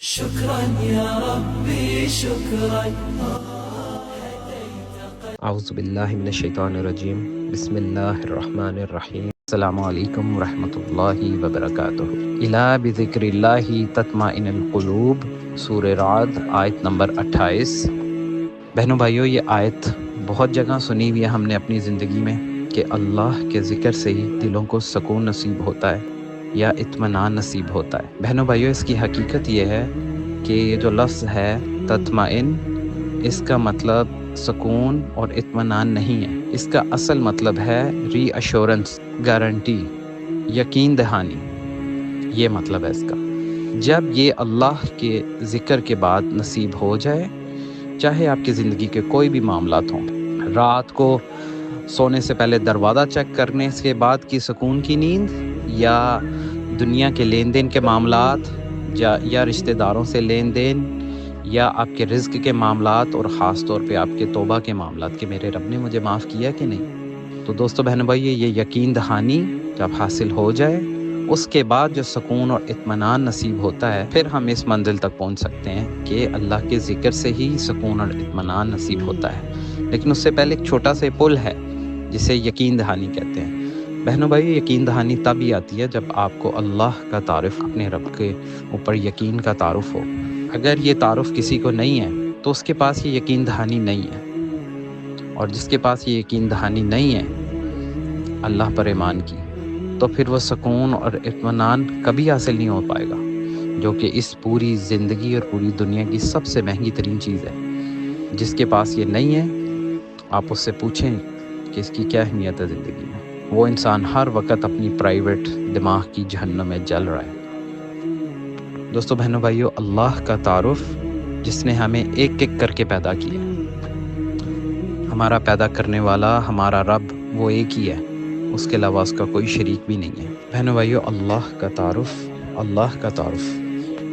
شكرا يا ربي شكرا. اعوذ باللہ من الشیطان الرجیم، بسم اللہ الرحمن الرحیم۔ السلام علیکم ورحمۃ اللہ وبرکاتہ۔ الا بذکر اللہ تطمئن القلوب، سورہ رعد، آیت نمبر 28۔ بہنوں بھائیوں، یہ آیت بہت جگہ سنی ہوئی ہے ہم نے اپنی زندگی میں کہ اللہ کے ذکر سے ہی دلوں کو سکون نصیب ہوتا ہے یا اطمینان نصیب ہوتا ہے۔ بہنوں بھائیوں، اس کی حقیقت یہ ہے کہ یہ جو لفظ ہے تطمئن، اس کا مطلب سکون اور اطمینان نہیں ہے۔ اس کا اصل مطلب ہے ری ایشورنس، گارنٹی، یقین دہانی، یہ مطلب ہے اس کا۔ جب یہ اللہ کے ذکر کے بعد نصیب ہو جائے، چاہے آپ کی زندگی کے کوئی بھی معاملات ہوں، رات کو سونے سے پہلے دروازہ چیک کرنے کے بعد کی سکون کی نیند، یا دنیا کے لین دین کے معاملات، یا رشتہ داروں سے لین دین، یا آپ کے رزق کے معاملات، اور خاص طور پہ آپ کے توبہ کے معاملات کہ میرے رب نے مجھے معاف کیا کہ نہیں۔ تو دوستو بہنوں بھائی، یہ یقین دہانی جب حاصل ہو جائے، اس کے بعد جو سکون اور اطمینان نصیب ہوتا ہے، پھر ہم اس منزل تک پہنچ سکتے ہیں کہ اللہ کے ذکر سے ہی سکون اور اطمینان نصیب ہوتا ہے۔ لیکن اس سے پہلے ایک چھوٹا سا پل ہے جسے یقین دہانی کہتے ہیں۔ بہنوں بھائی، یقین دہانی تب ہی آتی ہے جب آپ کو اللہ کا تعارف، اپنے رب کے اوپر یقین کا تعارف ہو۔ اگر یہ تعارف کسی کو نہیں ہے تو اس کے پاس یہ یقین دہانی نہیں ہے، اور جس کے پاس یہ یقین دہانی نہیں ہے اللہ پر ایمان کی، تو پھر وہ سکون اور اطمینان کبھی حاصل نہیں ہو پائے گا، جو کہ اس پوری زندگی اور پوری دنیا کی سب سے مہنگی ترین چیز ہے۔ جس کے پاس یہ نہیں ہے، آپ اس سے پوچھیں کہ اس کی کیا اہمیت ہے زندگی میں۔ وہ انسان ہر وقت اپنی پرائیویٹ دماغ کی جہنم میں جل رہا ہے۔ دوستو بہنوں بھائیوں، اللہ کا تعارف، جس نے ہمیں ایک ایک کر کے پیدا کیا، ہمارا پیدا کرنے والا ہمارا رب وہ ایک ہی ہے، اس کے علاوہ اس کا کوئی شریک بھی نہیں ہے۔ بہنوں بھائیوں، اللہ کا تعارف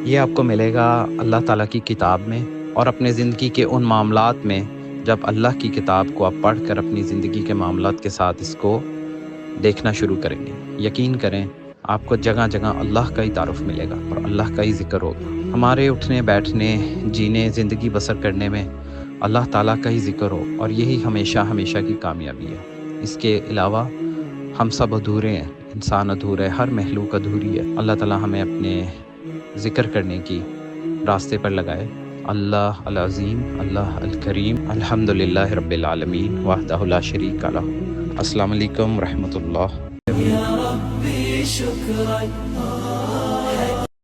یہ آپ کو ملے گا اللہ تعالیٰ کی کتاب میں، اور اپنے زندگی کے ان معاملات میں جب اللہ کی کتاب کو آپ پڑھ کر اپنی زندگی کے معاملات کے ساتھ اس کو دیکھنا شروع کریں گے۔ یقین کریں، آپ کو جگہ جگہ اللہ کا ہی تعارف ملے گا اور اللہ کا ہی ذکر ہوگا۔ ہمارے اٹھنے بیٹھنے، جینے، زندگی بسر کرنے میں اللہ تعالیٰ کا ہی ذکر ہو، اور یہی ہمیشہ ہمیشہ کی کامیابی ہے۔ اس کے علاوہ ہم سب ادھورے ہیں، انسان ادھورا ہے، ہر مخلوق ادھوری ہے۔ اللہ تعالیٰ ہمیں اپنے ذکر کرنے کی راستے پر لگائے۔ اللہ العظیم، اللہ الکریم، الحمدللہ رب العالمین، وحدہ لا شریک لہ۔ السلام علیکم ورحمۃ اللہ۔ يا ربي شكرا.